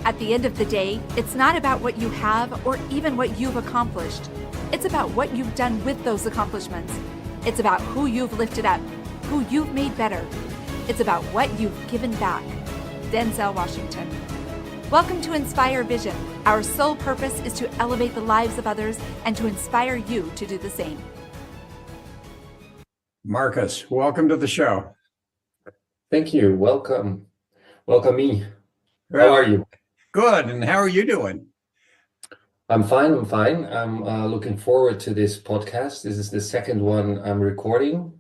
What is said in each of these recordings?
At the end of the day, it's not about what you have or even what you've accomplished. It's about what you've done with those accomplishments. It's about who you've lifted up, who you've made better. It's about what you've given back. Denzel Washington. Welcome to Inspire Vision. Our sole purpose is to elevate the lives of others and to inspire you to do the same. Marcus, welcome to the show. Thank you. Welcome. Welcome me. How are you? Good. And how are you doing? I'm fine. I'm looking forward to this podcast. This is the second one I'm recording.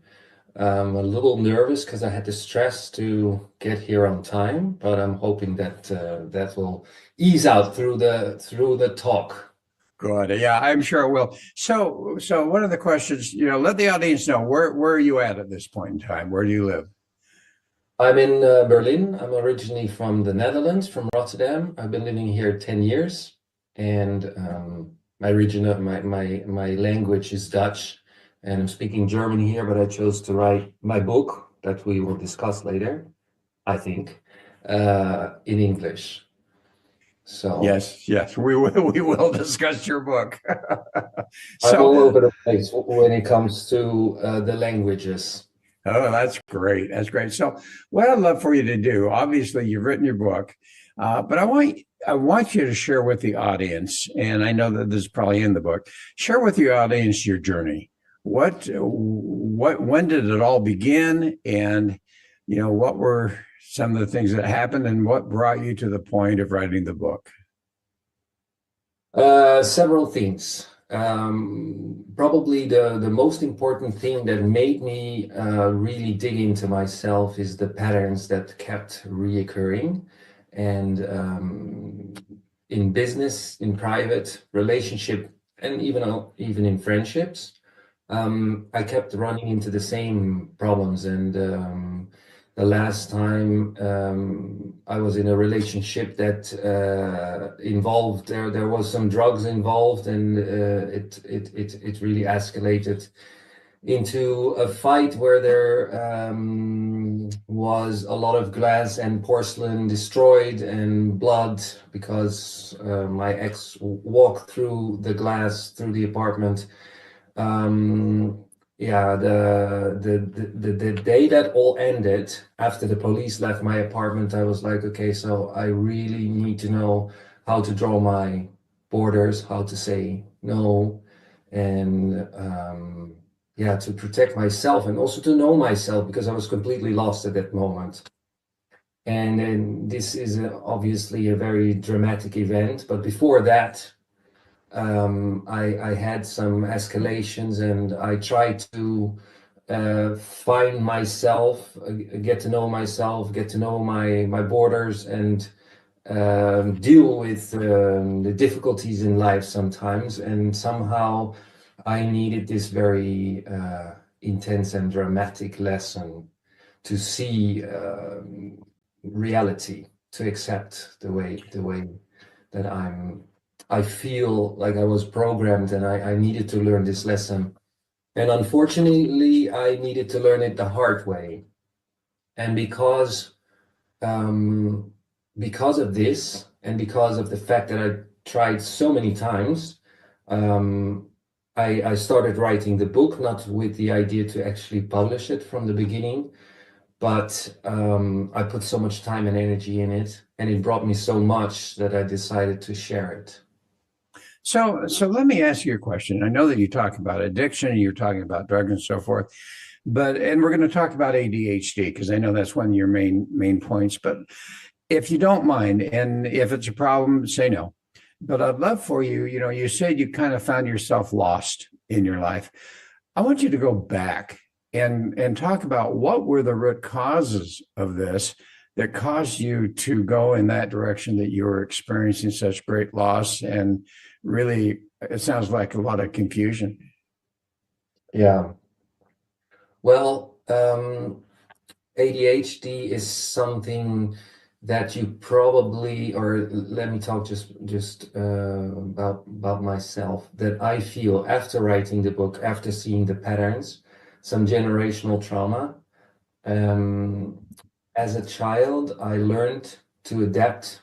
I'm a little nervous because I had the stress to get here on time, but I'm hoping that that will ease out through the talk. Good. Yeah, I'm sure it will. So one of the questions, let the audience know where are you at this point in time? Where do you live? I'm in Berlin. I'm originally from the Netherlands, from Rotterdam. I've been living here 10 years, and my language is Dutch, and I'm speaking German here, but I chose to write my book that we will discuss later, I think, in English. So yes, we will discuss your book. I'm all over the place when it comes to the languages. Oh, that's great. That's great. So what I'd love for you to do, obviously you've written your book, but I want you to share with the audience, and I know that this is probably in the book, share with your audience your journey. When did it all begin? And, what were some of the things that happened and what brought you to the point of writing the book? Several things. Probably the most important thing that made me really dig into myself is the patterns that kept reoccurring, and in business, in private relationship, and even in friendships, I kept running into the same problems. And the last time I was in a relationship that involved there was some drugs involved, and it really escalated into a fight where there was a lot of glass and porcelain destroyed and blood because my ex walked through the glass through the apartment. Yeah, the day that all ended, after the police left my apartment, I was like, okay, so I really need to know how to draw my borders, how to say no, and yeah, to protect myself and also to know myself, because I was completely lost at that moment. And then this is obviously a very dramatic event, but before that, I had some escalations, and I tried to find myself, get to know myself, get to know my borders, and deal with the difficulties in life sometimes. And somehow I needed this very intense and dramatic lesson to see reality, to accept the way that I feel like I was programmed, and I needed to learn this lesson. And unfortunately, I needed to learn it the hard way. And because of this, and because of the fact that I tried so many times, I started writing the book, not with the idea to actually publish it from the beginning, but I put so much time and energy in it, and it brought me so much that I decided to share it. So let me ask you a question. I know that you talk about addiction, you're talking about drugs and so forth, and we're going to talk about ADHD because I know that's one of your main points. But if you don't mind, and if it's a problem, say no. But I'd love for you, you said you kind of found yourself lost in your life. I want you to go back and talk about what were the root causes of this that caused you to go in that direction, that you were experiencing such great loss, and really, it sounds like a lot of confusion. Yeah. Well, ADHD is something that you probably, or let me talk just about myself, that I feel after writing the book, after seeing the patterns, some generational trauma. As a child, I learned to adapt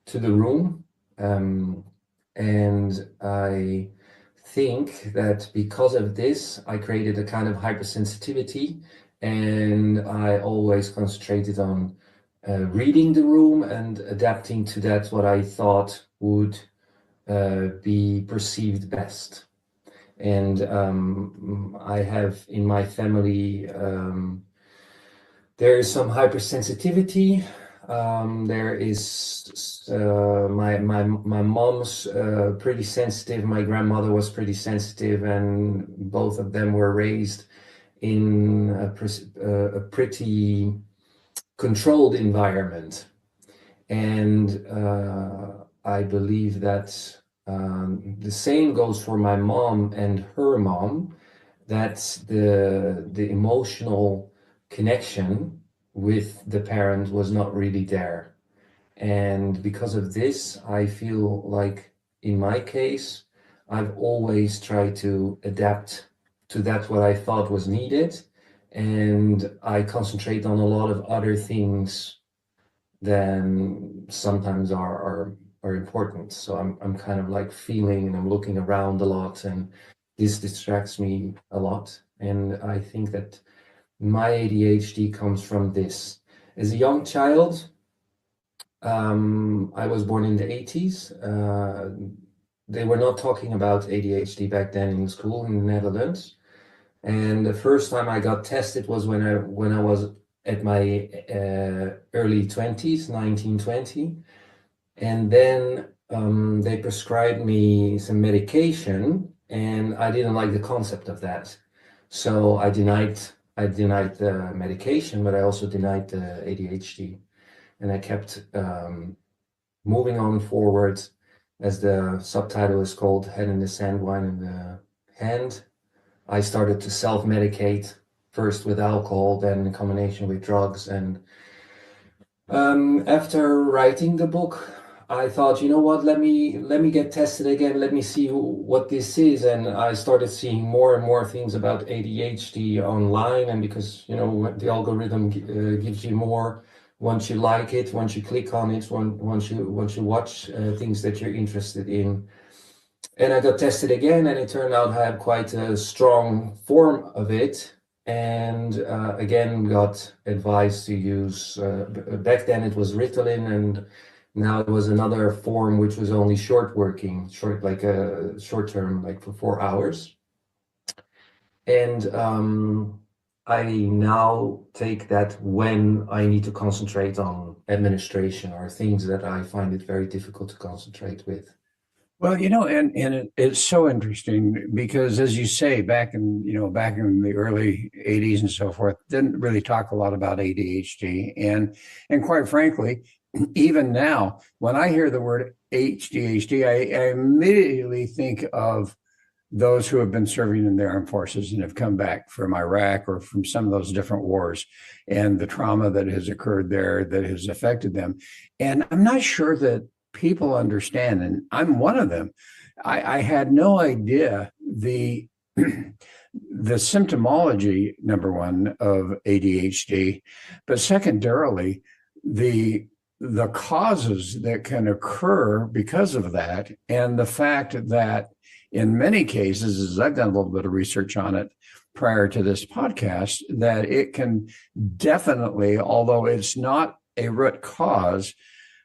to the room. And I think that because of this, I created a kind of hypersensitivity, and I always concentrated on reading the room and adapting to that what I thought would be perceived best. And I have in my family, there is some hypersensitivity. There is my mom's pretty sensitive. My grandmother was pretty sensitive, and both of them were raised in a pretty controlled environment. And I believe that the same goes for my mom and her mom, that the emotional connection with the parent was not really there. And because of this, I feel like in my case, I've always tried to adapt to that what I thought was needed. And I concentrate on a lot of other things than sometimes are important. So I'm kind of like feeling, and I'm looking around a lot, and this distracts me a lot. And I think that my ADHD comes from this. As a young child, I was born in the 80s. They were not talking about ADHD back then in school in the Netherlands. And the first time I got tested was when I was at my early 20s, 19, 20. And then they prescribed me some medication, and I didn't like the concept of that. So I denied the medication, but I also denied the ADHD. And I kept moving on forward, as the subtitle is called, Head in the Sand, Wine in the Hand. I started to self-medicate, first with alcohol, then in combination with drugs. And after writing the book, I thought, you know what, let me get tested again. Let me see what this is. And I started seeing more and more things about ADHD online. And because, you know, the algorithm gives you more once you like it, once you click on it, once you watch things that you're interested in. And I got tested again, and it turned out I had quite a strong form of it. And again, got advised to use, back then it was Ritalin, and now it was another form which was only short term, like for 4 hours. And I now take that when I need to concentrate on administration or things that I find it very difficult to concentrate with. Well, you know, and it's so interesting because, as you say, back in the early 80s and so forth, didn't really talk a lot about ADHD. And quite frankly, even now, when I hear the word ADHD, I immediately think of those who have been serving in the armed forces and have come back from Iraq or from some of those different wars, and the trauma that has occurred there that has affected them. And I'm not sure that people understand, and I'm one of them. I had no idea the symptomology, number one, of ADHD, but secondarily, the causes that can occur because of that, and the fact that in many cases, as I've done a little bit of research on it prior to this podcast, that it can definitely, although it's not a root cause,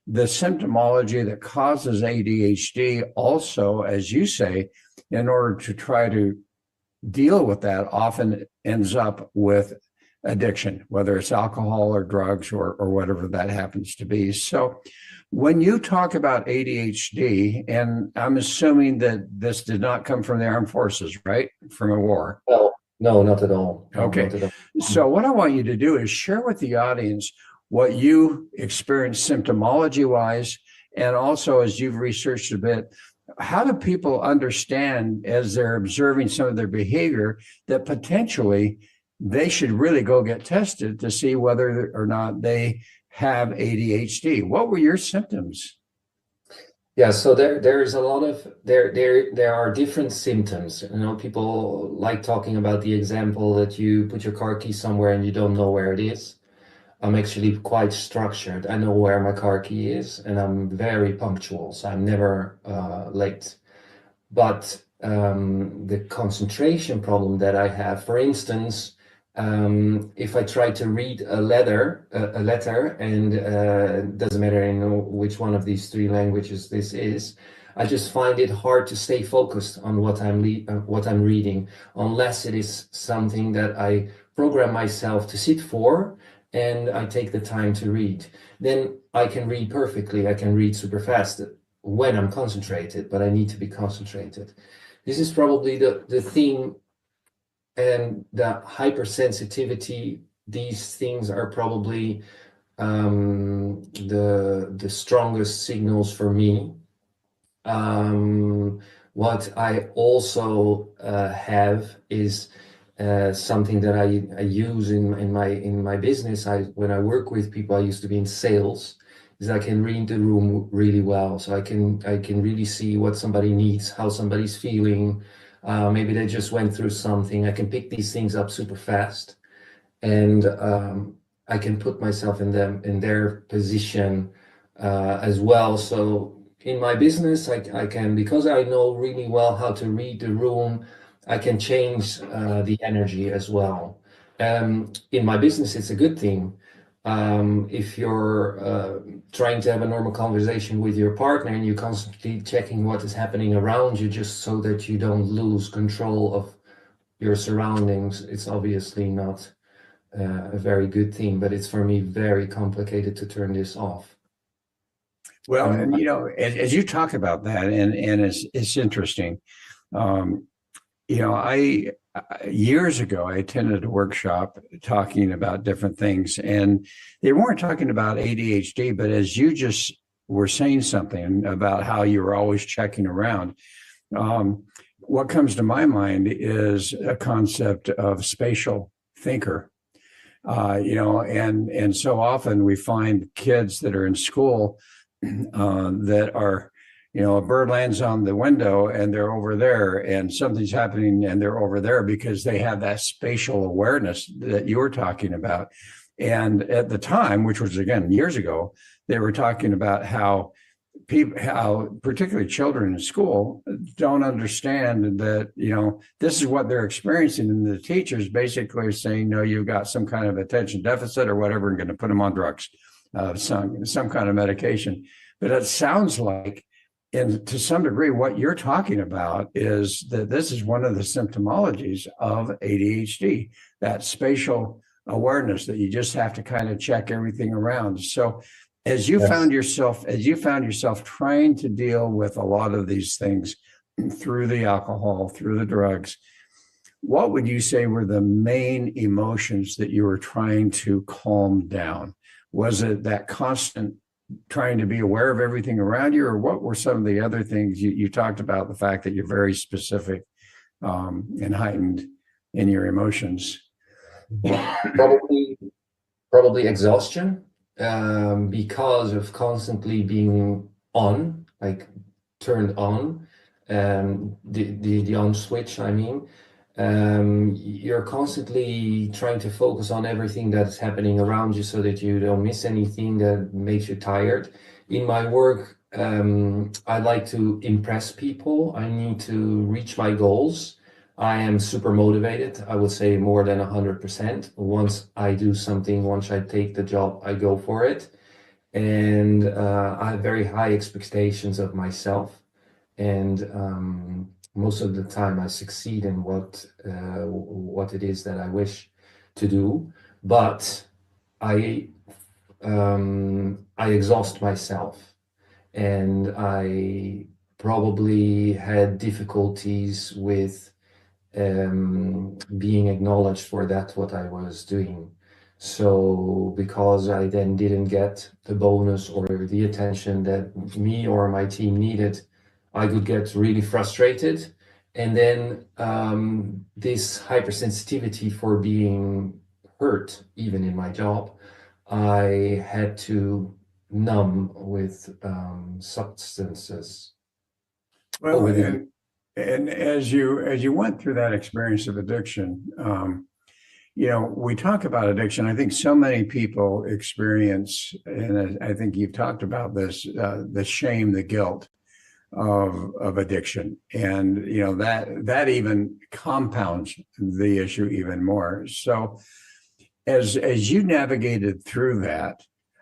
the symptomology that causes ADHD also, as you say, in order to try to deal with that, often ends up with addiction, whether it's alcohol or drugs or whatever that happens to be. So when you talk about ADHD, and I'm assuming that this did not come from the armed forces, right? From a war. Well, no, not at all. No, okay. Not at all. So what I want you to do is share with the audience what you experienced symptomology wise, and also as you've researched a bit, how do people understand as they're observing some of their behavior that potentially they should really go get tested to see whether or not they have ADHD? What were your symptoms? Yeah, so there is a lot of there are different symptoms. You know, people like talking about the example that you put your car key somewhere and you don't know where it is. I'm actually quite structured. I know where my car key is, and I'm very punctual, so I'm never late. But the concentration problem that I have, for instance, if I try to read a letter, and it doesn't matter which one of these three languages this is, I just find it hard to stay focused on what I'm reading, unless it is something that I program myself to sit for, and I take the time to read. Then I can read perfectly. I can read super fast when I'm concentrated, but I need to be concentrated. This is probably the theme, and the hypersensitivity. These things are probably the strongest signals for me. What I also have is something that I use in my business. When I work with people, I used to be in sales, is I can read the room really well. So I can really see what somebody needs, how somebody's feeling. Maybe they just went through something. I can pick these things up super fast, and I can put myself in their position as well. So in my business, I can, because I know really well how to read the room, I can change the energy as well. In my business, it's a good thing. If you're trying to have a normal conversation with your partner and you're constantly checking what is happening around you just so that you don't lose control of your surroundings, it's obviously not a very good thing, but it's for me very complicated to turn this off. Well, and as you talk about that, and it's interesting. Um, I years ago I attended a workshop talking about different things, and they weren't talking about ADHD, but as you just were saying something about how you were always checking around, what comes to my mind is a concept of spatial thinker. And so often we find kids that are in school that are, a bird lands on the window and they're over there, and something's happening and they're over there because they have that spatial awareness that you were talking about. And at the time, which was again years ago, they were talking about how particularly children in school don't understand that, this is what they're experiencing. And the teachers basically are saying, no, you've got some kind of attention deficit or whatever, and going to put them on drugs, some kind of medication. But it sounds like, and to some degree, what you're talking about is that this is one of the symptomologies of ADHD, that spatial awareness that you just have to kind of check everything around. So as you found yourself trying to deal with a lot of these things through the alcohol, through the drugs, what would you say were the main emotions that you were trying to calm down? Was it that constant trying to be aware of everything around you, or what were some of the other things? You talked about the fact that you're very specific and heightened in your emotions. Probably exhaustion, because of constantly being on, like turned on, the on switch, I mean. You're constantly trying to focus on everything that's happening around you so that you don't miss anything that makes you tired. In my work, I like to impress people. I need to reach my goals. I am super motivated. I would say more than 100%. Once I do something, once I take the job, I go for it. And I have very high expectations of myself. And most of the time I succeed in what it is that I wish to do, but I exhaust myself, and I probably had difficulties with being acknowledged for that what I was doing. So because I then didn't get the bonus or the attention that me or my team needed, I could get really frustrated. And then this hypersensitivity for being hurt, even in my job, I had to numb with substances. Well, and as you went through that experience of addiction, we talk about addiction. I think so many people experience, and I think you've talked about this, the shame, the guilt of addiction, and that even compounds the issue even more. So, as you navigated through that,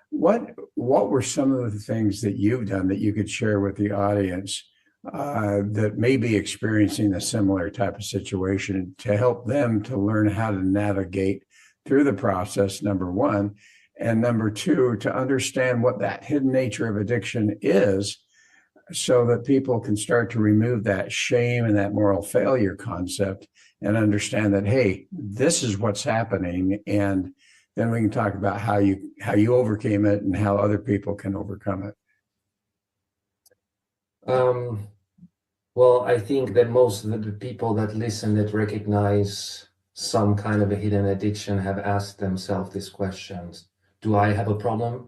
what were some of the things that you've done that you could share with the audience that may be experiencing a similar type of situation to help them to learn how to navigate through the process, number one, and number two, to understand what that hidden nature of addiction is, so that people can start to remove that shame and that moral failure concept and understand that, hey, this is what's happening. And then we can talk about how you overcame it and how other people can overcome it. Well, I think that most of the people that listen, that recognize some kind of a hidden addiction, have asked themselves these questions. Do I have a problem?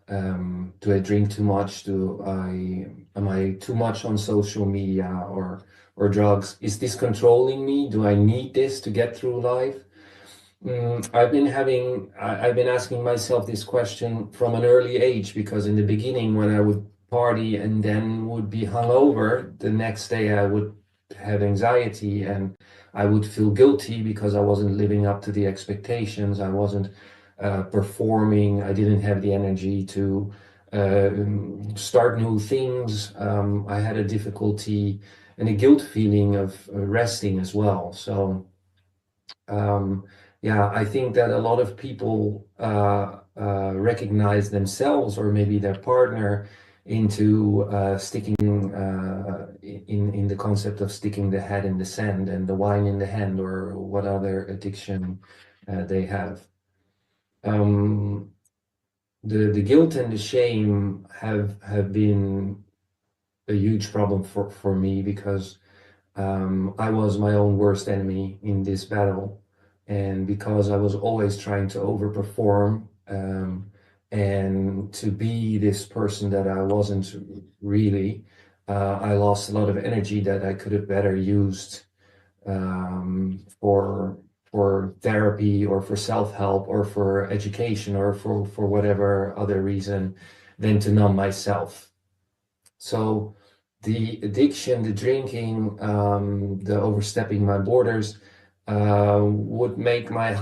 Do I drink too much? Am I too much on social media or drugs? Is this controlling me? Do I need this to get through life? I've been asking myself this question from an early age, because in the beginning, when I would party and then would be hungover, the next day I would have anxiety and I would feel guilty because I wasn't living up to the expectations. I wasn't performing. I didn't have the energy to start new things. I had a difficulty and a guilt feeling of resting as well. So yeah, I think that a lot of people recognize themselves, or maybe their partner, into sticking in the concept of sticking the head in the sand and the wine in the hand, or what other addiction they have. The guilt and the shame have been a huge problem for me, because I was my own worst enemy in this battle. And because I was always trying to overperform and to be this person that I wasn't really, I lost a lot of energy that I could have better used for therapy, or for self-help, or for education, or for whatever other reason, than to numb myself. So the addiction, the drinking, the overstepping my borders would make my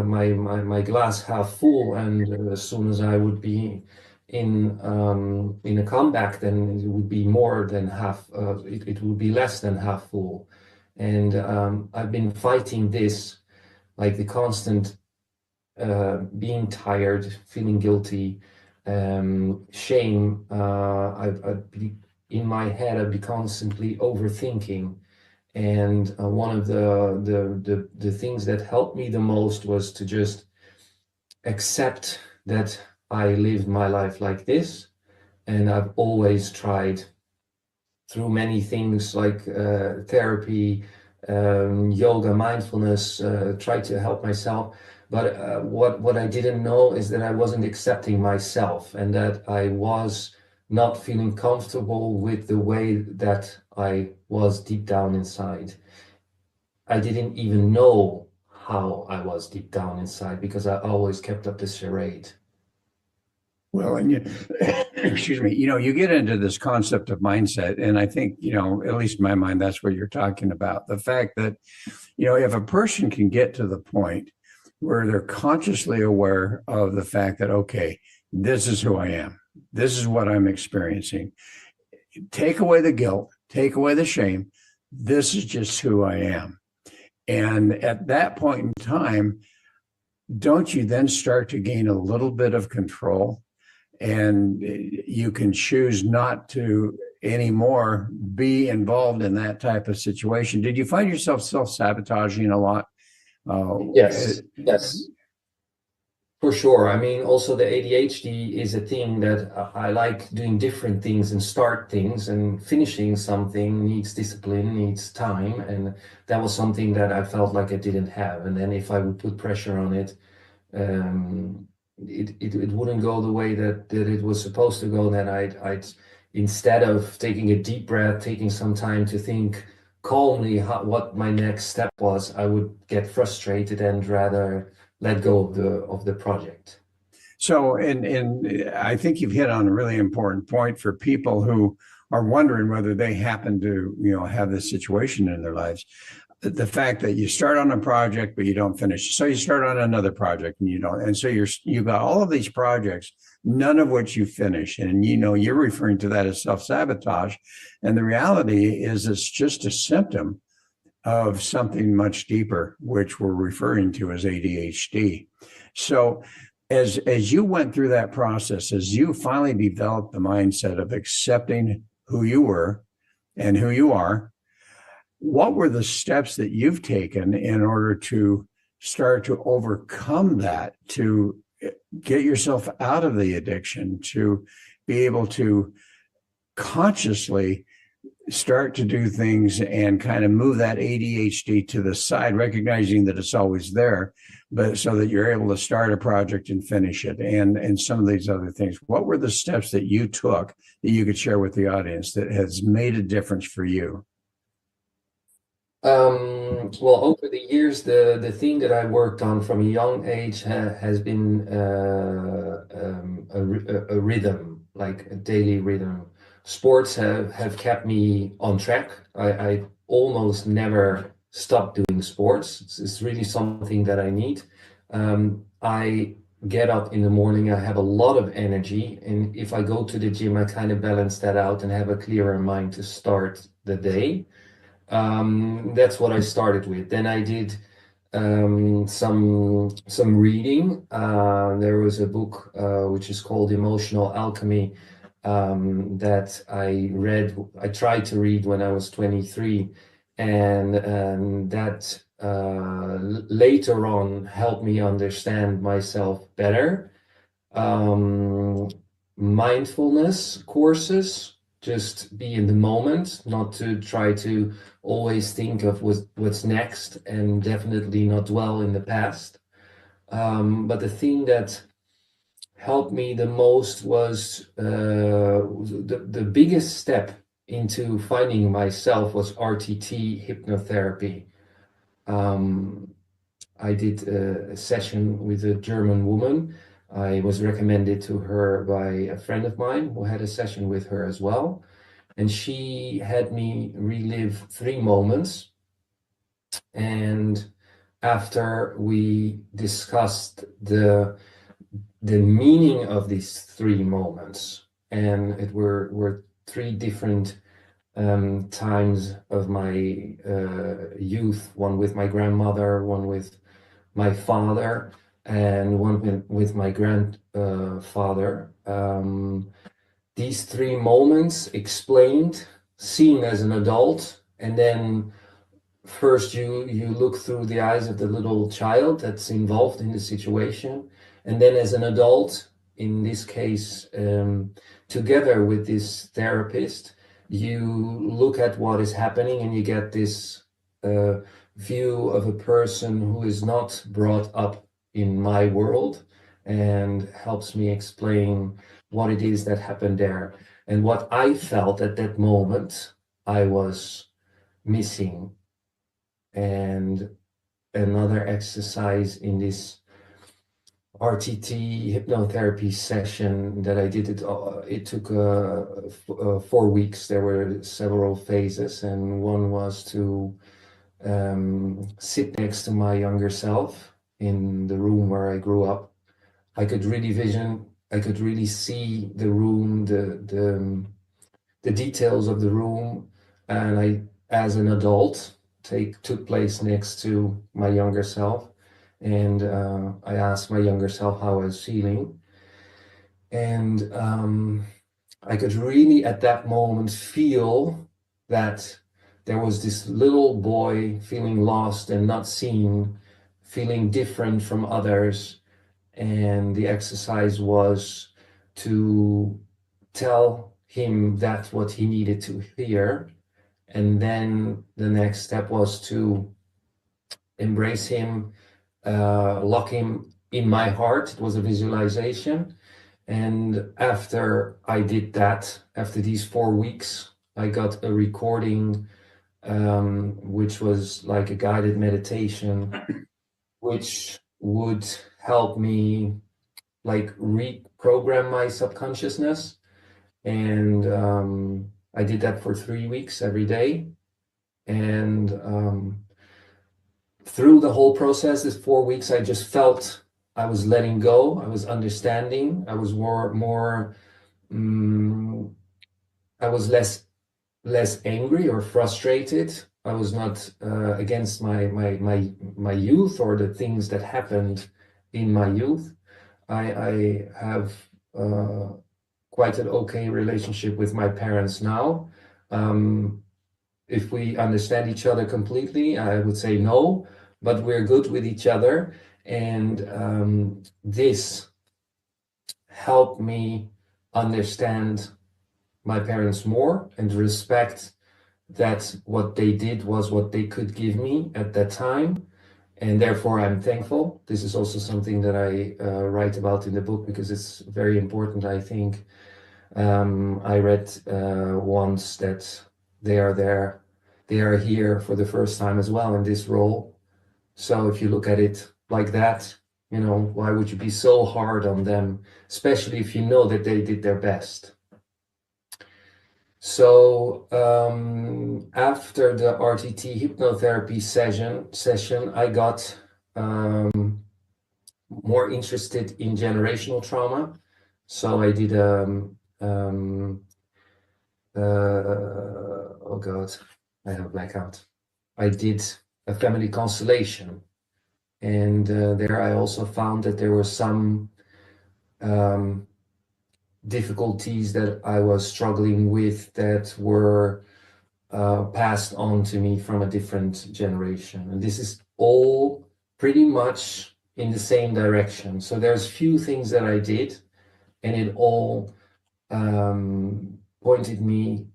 my glass half full, and as soon as I would be in a comeback, then it would be more than half. It would be less than half full, and I've been fighting this, like the constant being tired, feeling guilty, shame. In my head, I'd be constantly overthinking. And one of the things that helped me the most was to just accept that I lived my life like this. And I've always tried, through many things like therapy, yoga, mindfulness, try to help myself. But what I didn't know is that I wasn't accepting myself, and that I was not feeling comfortable with the way that I was deep down inside. I didn't even know how I was deep down inside, because I always kept up this charade. Well, and excuse me, you get into this concept of mindset, and I think, at least in my mind, that's what you're talking about. The fact that, if a person can get to the point where they're consciously aware of the fact that, okay, this is who I am, this is what I'm experiencing, take away the guilt, take away the shame, this is just who I am. And at that point in time, don't you then start to gain a little bit of control? And you can choose not to anymore be involved in that type of situation. Did you find yourself self-sabotaging a lot? Yes. For sure. I mean, also the ADHD is a thing that I like doing different things, and start things, and finishing something needs discipline, needs time. And that was something that I felt like I didn't have. And then if I would put pressure on it, it wouldn't go the way that it was supposed to go. Then I'd instead of taking a deep breath, taking some time to think calmly what my next step was, I would get frustrated and rather let go of the project. So, and I think you've hit on a really important point for people who are wondering whether they happen to, have this situation in their lives. The fact that you start on a project but you don't finish, so you start on another project and you don't, and so you've got all of these projects, none of which you finish, and you're referring to that as self-sabotage, and the reality is it's just a symptom of something much deeper, which we're referring to as ADHD. So as you went through that process, as you finally developed the mindset of accepting who you were and who you are, what were the steps that you've taken in order to start to overcome that, to get yourself out of the addiction, to be able to consciously start to do things and kind of move that ADHD to the side, recognizing that it's always there, but so that you're able to start a project and finish it, and some of these other things? What were the steps that you took that you could share with the audience that has made a difference for you? Well, over the years, the thing that I worked on from a young age has been a rhythm, like a daily rhythm. Sports have kept me on track. I almost never stop doing sports. It's really something that I need. I get up in the morning, I have a lot of energy, and if I go to the gym, I kind of balance that out and have a clearer mind to start the day. That's what I started with. Then I did some reading. There was a book which is called Emotional Alchemy that I read. I tried to read when I was 23, and that later on helped me understand myself better. Mindfulness courses, just be in the moment, not to try to always think of what's next, and definitely not dwell in the past. But the thing that helped me the most was the biggest step into finding myself was RTT hypnotherapy. I did a session with a German woman. I was recommended to her by a friend of mine who had a session with her as well. And she had me relive 3 moments. And after we discussed the meaning of these 3 moments, and it were 3 different times of my youth, one with my grandmother, one with my father, and one with my grandfather. These 3 moments explained, seen as an adult, and then first you look through the eyes of the little child that's involved in the situation, and then as an adult, in this case, together with this therapist, you look at what is happening and you get this view of a person who is not brought up in my world, and helps me explain what it is that happened there and what I felt at that moment I was missing. And another exercise in this RTT hypnotherapy session that I did, it took 4 weeks. There were several phases, and one was to sit next to my younger self in the room where I grew up. I could really see the room, the details of the room, and I, as an adult, took place next to my younger self, and I asked my younger self how I was feeling, and I could really at that moment feel that there was this little boy feeling lost and not seen, feeling different from others, and the exercise was to tell him that's what he needed to hear. And then the next step was to embrace him, lock him in my heart. It was a visualization. And after I did that, after these 4 weeks, I got a recording which was like a guided meditation, which would help me like reprogram my subconsciousness. And I did that for 3 weeks every day. And through the whole process, this 4 weeks, I just felt I was letting go. I was understanding. I was I was less angry or frustrated. I was not against my youth or the things that happened in my youth. I have quite an okay relationship with my parents now. If we understand each other completely, I would say no, but we're good with each other. And this helped me understand my parents more and respect that what they did was what they could give me at that time. And therefore, I'm thankful. This is also something that I write about in the book because it's very important, I think. I read once that they are there, they are here for the first time as well in this role. So if you look at it like that, you know, why would you be so hard on them, especially if you know that they did their best? So after the RTT hypnotherapy session, I got more interested in generational trauma. So I did oh God, I have a blackout. I did a family constellation, and there I also found that there were some difficulties that I was struggling with that were passed on to me from a different generation. And this is all pretty much in the same direction. So there's few things that I did, and it all pointed me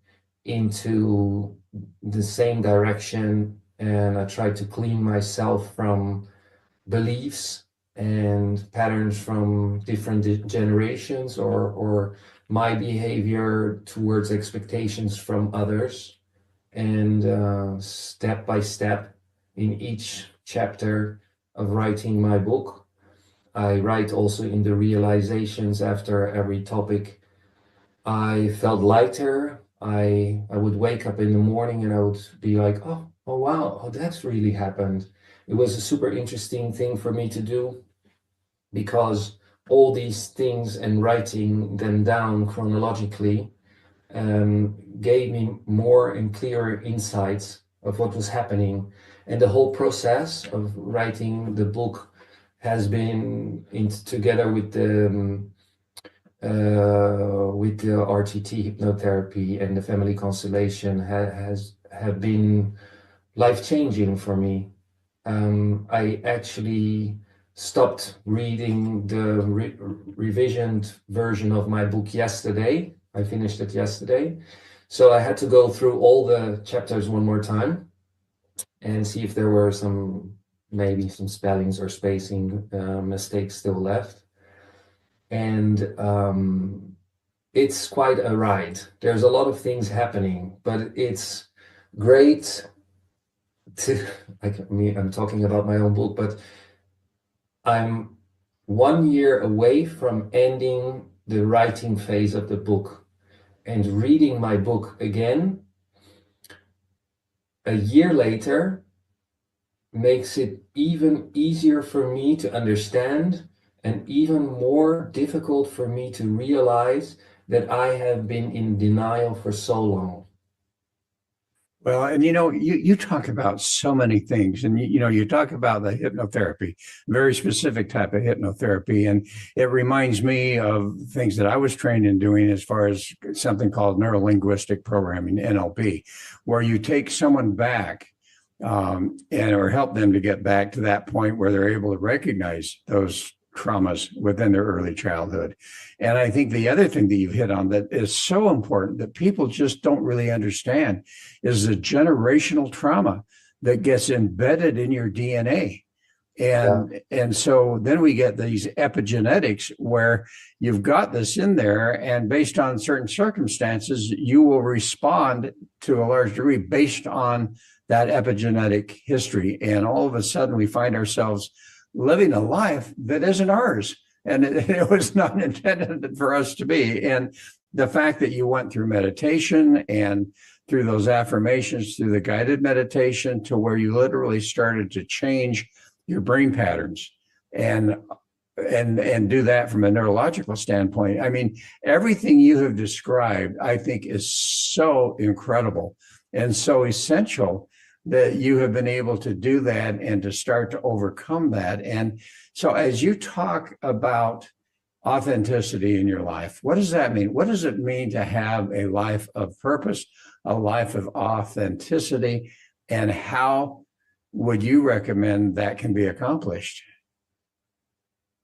into the same direction. And I tried to clean myself from beliefs and patterns from different generations or my behavior towards expectations from others. And step by step in each chapter of writing my book, I write also in the realizations after every topic. I felt lighter. I would wake up in the morning and I would be like, oh wow, oh, that's really happened. It was a super interesting thing for me to do because all these things and writing them down chronologically gave me more and clearer insights of what was happening. And the whole process of writing the book has been together with the RTT hypnotherapy and the family constellation have been life-changing for me. I actually stopped reading the revisioned version of my book yesterday. I finished it yesterday. So I had to go through all the chapters one more time and see if there were maybe some spellings or spacing mistakes still left. And it's quite a ride. There's a lot of things happening, but it's great to, I'm talking about my own book, but I'm 1 year away from ending the writing phase of the book, and reading my book again a year later makes it even easier for me to understand and even more difficult for me to realize that I have been in denial for so long. Well, and you talk about so many things, and you talk about the hypnotherapy, very specific type of hypnotherapy, and it reminds me of things that I was trained in doing as far as something called neurolinguistic programming, NLP, where you take someone back or help them to get back to that point where they're able to recognize those traumas within their early childhood. And I think the other thing that you've hit on that is so important that people just don't really understand is the generational trauma that gets embedded in your DNA. And so then we get these epigenetics where you've got this in there, and based on certain circumstances, you will respond to a large degree based on that epigenetic history. And all of a sudden we find ourselves living a life that isn't ours. And it was not intended for us to be. And the fact that you went through meditation and through those affirmations, through the guided meditation, to where you literally started to change your brain patterns and do that from a neurological standpoint. I mean, everything you have described, I think, is so incredible and so essential that you have been able to do that and to start to overcome that. And so as you talk about authenticity in your life, what does that mean? What does it mean to have a life of purpose, a life of authenticity, and how would you recommend that can be accomplished?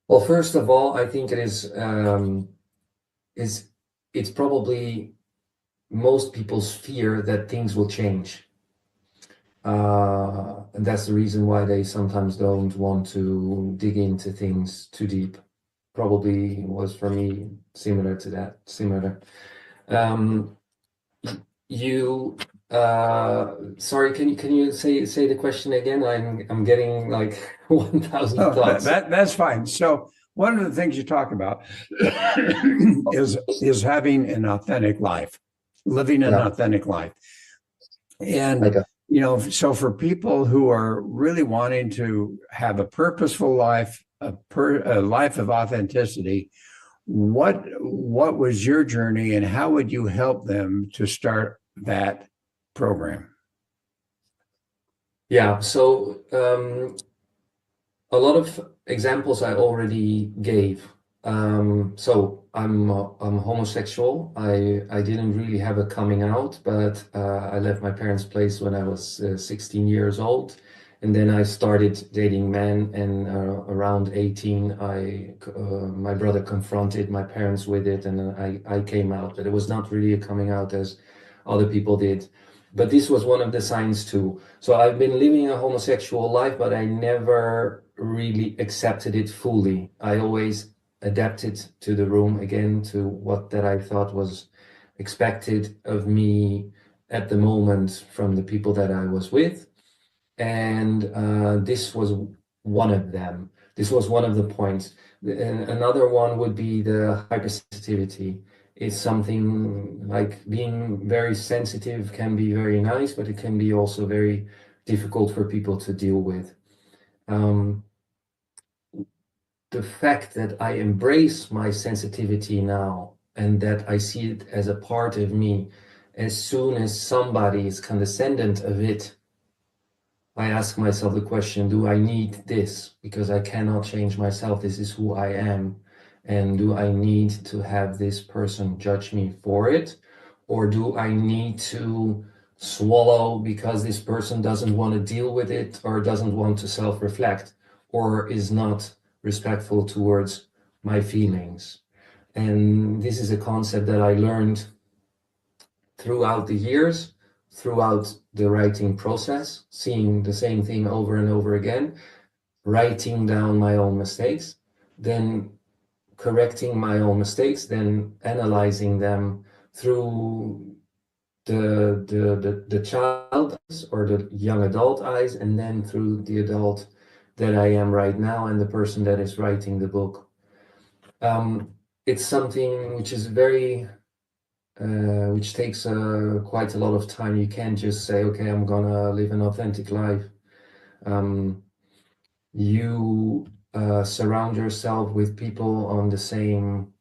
Well, first of all, I think it is it's probably most people's fear that things will change. And that's the reason why they sometimes don't want to dig into things too deep. Probably was for me similar to that. Sorry, can you say the question again? I'm getting like 1,000 thoughts. That's fine. So one of the things you talk about is having an authentic life, living an authentic life. And so for people who are really wanting to have a purposeful life, a life of authenticity, what was your journey, and how would you help them to start that program? Yeah, so a lot of examples I already gave. So I'm homosexual. I didn't really have a coming out, but I left my parents' place when I was 16 years old, and then I started dating men. And around 18, my brother confronted my parents with it, and I came out. But it was not really a coming out as other people did. But this was one of the signs too. So I've been living a homosexual life, but I never really accepted it fully. I always adapted to the room again, to what that I thought was expected of me at the moment from the people that I was with. And this was one of them. This was one of the points. Another one would be the hypersensitivity. It's something like being very sensitive can be very nice, but it can be also very difficult for people to deal with. The fact that I embrace my sensitivity now and that I see it as a part of me, as soon as somebody is condescending of it, I ask myself the question, do I need this? Because I cannot change myself. This is who I am. And do I need to have this person judge me for it? Or do I need to swallow because this person doesn't want to deal with it, or doesn't want to self-reflect, or is not respectful towards my feelings? And this is a concept that I learned throughout the years, throughout the writing process, seeing the same thing over and over again, writing down my own mistakes, then correcting my own mistakes, then analyzing them through the child or the young adult eyes, and then through the adult that I am right now and the person that is writing the book. It's something which is very which takes quite a lot of time. You can't just say, okay, I'm gonna live an authentic life. You surround yourself with people on the same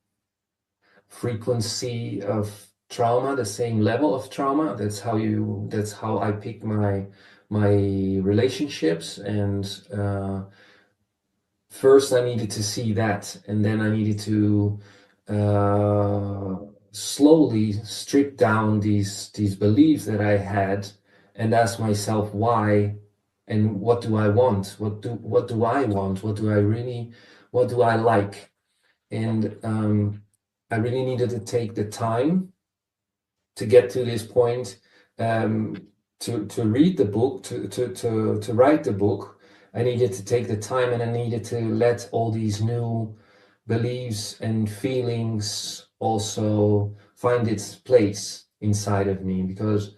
frequency of trauma, the same level of trauma. That's how I pick my relationships. And first I needed to see that, and then I needed to slowly strip down these beliefs that I had, and ask myself why, and what do I want? What do I want? What do I like? And I really needed to take the time to get to this point, to read the book, to write the book, I needed to take the time, and I needed to let all these new beliefs and feelings also find its place inside of me, because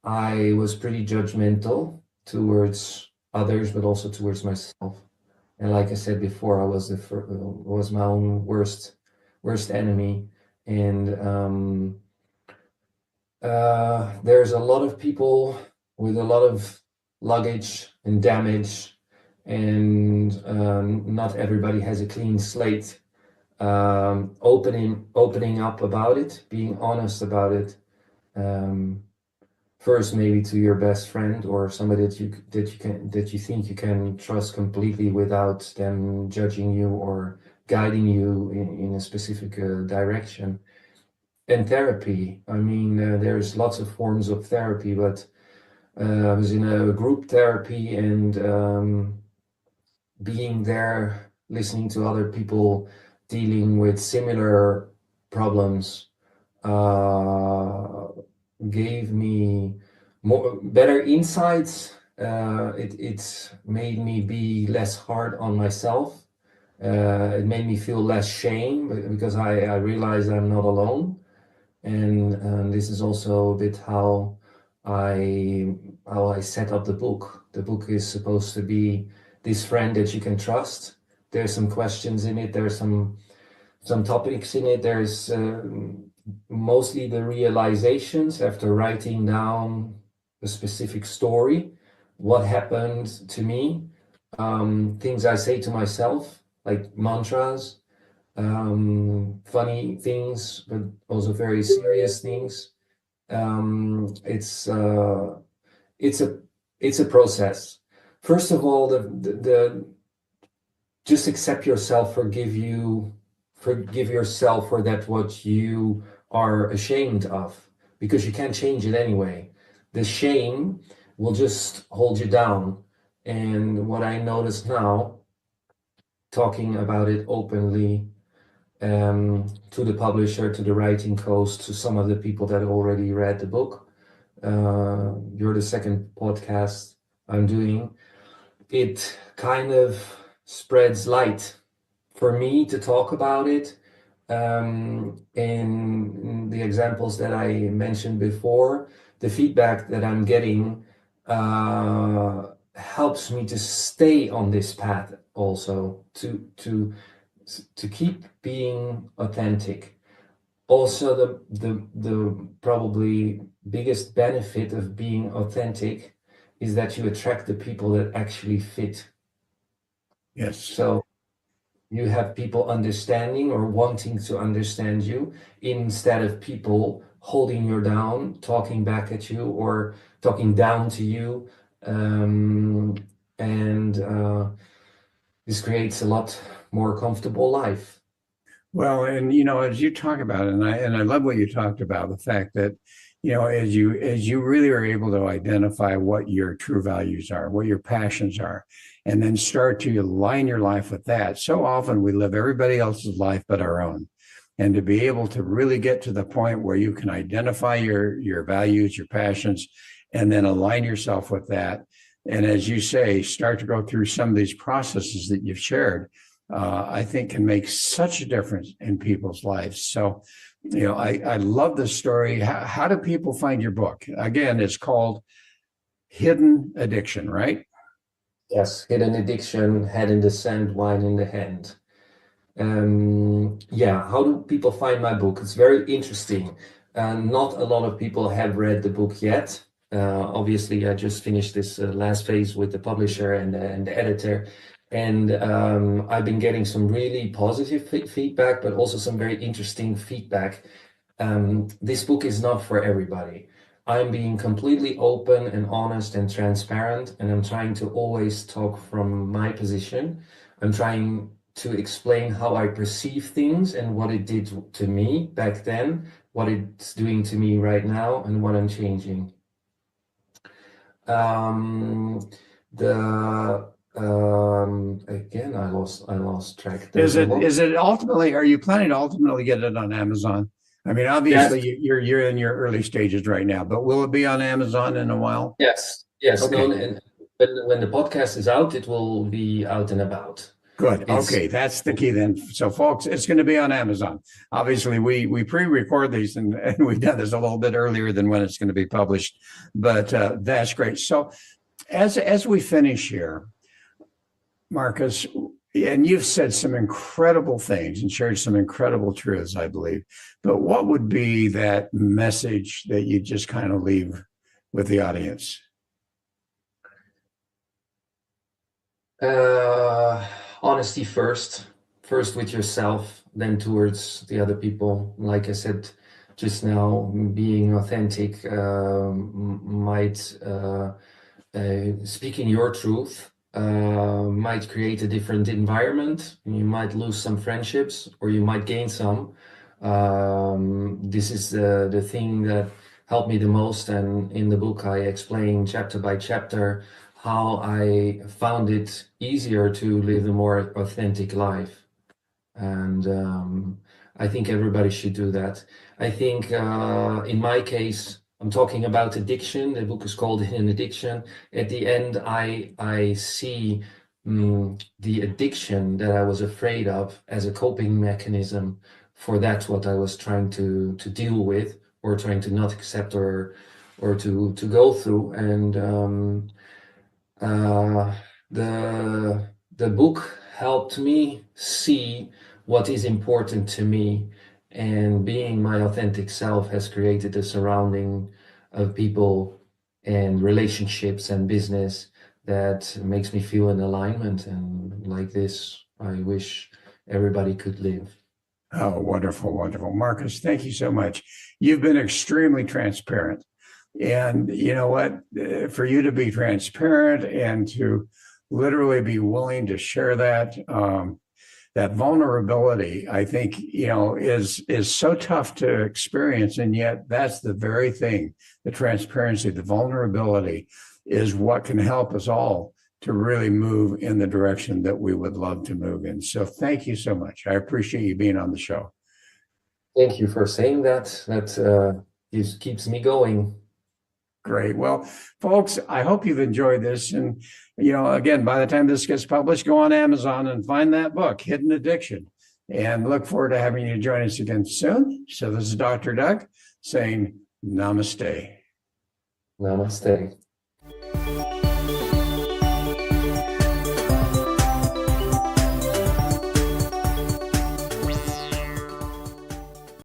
I was pretty judgmental towards others, but also towards myself. And like I said before, I was was my own worst enemy. And there's a lot of people with a lot of luggage and damage, and not everybody has a clean slate. Opening up about it, being honest about it. First, maybe to your best friend or somebody that you think you can trust completely without them judging you or guiding you in a specific direction. And therapy. I mean, there's lots of forms of therapy, but I was in a group therapy, and being there, listening to other people dealing with similar problems, gave me better insights. It made me be less hard on myself. It made me feel less shame, because I realized I'm not alone. And this is also a bit how I set up the book. The book is supposed to be this friend that you can trust. There's some questions in it. There's some topics in it. There's mostly the realizations after writing down a specific story, what happened to me, things I say to myself, like mantras, funny things, but also very serious things. It's a process. First of all, the just accept yourself, forgive yourself for that what you are ashamed of, because you can't change it anyway. The shame will just hold you down. And what I notice now, talking about it openly, to the publisher, to the writing coach, to some of the people that already read the book. You're the second podcast I'm doing. It kind of spreads light for me to talk about it. In the examples that I mentioned before, the feedback that I'm getting helps me to stay on this path, also to keep being authentic. Also, the probably biggest benefit of being authentic is that you attract the people that actually fit. Yes. So you have people understanding or wanting to understand you, instead of people holding you down, talking back at you, or talking down to you. This creates a lot more comfortable life. Well, and as you talk about it, and I love what you talked about, the fact that, as you really are able to identify what your true values are, what your passions are, and then start to align your life with that. So often we live everybody else's life but our own. And to be able to really get to the point where you can identify your values, your passions, and then align yourself with that. And as you say, start to go through some of these processes that you've shared, I think can make such a difference in people's lives. So, I love this story. How do people find your book? Again, it's called Hidden Addiction, right? Yes, Hidden Addiction, Head in the Sand, Wine in the Hand. How do people find my book? It's very interesting. Not a lot of people have read the book yet. Obviously, I just finished this last phase with the publisher and the editor. And I've been getting some really positive feedback, but also some very interesting feedback. This book is not for everybody. I'm being completely open and honest and transparent, and I'm trying to always talk from my position. I'm trying to explain how I perceive things and what it did to me back then, what it's doing to me right now, and what I'm changing. Again, I lost track. Is it ultimately, are you planning to ultimately get it on Amazon? I mean, obviously you're in your early stages right now, but will it be on Amazon in a while? Yes. Okay. No, when the podcast is out, it will be out and about. Good. It's Okay, that's the key then. So, folks, it's going to be on Amazon. Obviously, we pre-record these, and we've done this a little bit earlier than when it's going to be published. But that's great. So, as we finish here, Marcus, and you've said some incredible things and shared some incredible truths, I believe. But what would be that message that you just kind of leave with the audience? Honesty first with yourself, then towards the other people. Like I said just now, being authentic might speaking your truth might create a different environment. You might lose some friendships, or you might gain some. This is the thing that helped me the most, and in the book I explain chapter by chapter how I found it easier to live a more authentic life. And I think everybody should do that. I think in my case, I'm talking about addiction. The book is called Hidden Addiction. At the end, I see the addiction that I was afraid of as a coping mechanism for that's what I was trying to deal with, or trying to not accept, or to go through. And the book helped me see what is important to me, and being my authentic self has created a surrounding of people and relationships and business that makes me feel in alignment. And like this, I wish everybody could live. Oh, wonderful, wonderful. Marcus, thank you so much. You've been extremely transparent. And you know what? For you to be transparent and to literally be willing to share that, that vulnerability, I think, is so tough to experience. And yet that's the very thing, the transparency, the vulnerability is what can help us all to really move in the direction that we would love to move in. So thank you so much. I appreciate you being on the show. Thank you for saying that. That keeps me going. Great. Well, folks, I hope you've enjoyed this. And, again, by the time this gets published, go on Amazon and find that book, Hidden Addiction. And look forward to having you join us again soon. So this is Dr. Doug saying namaste. Namaste.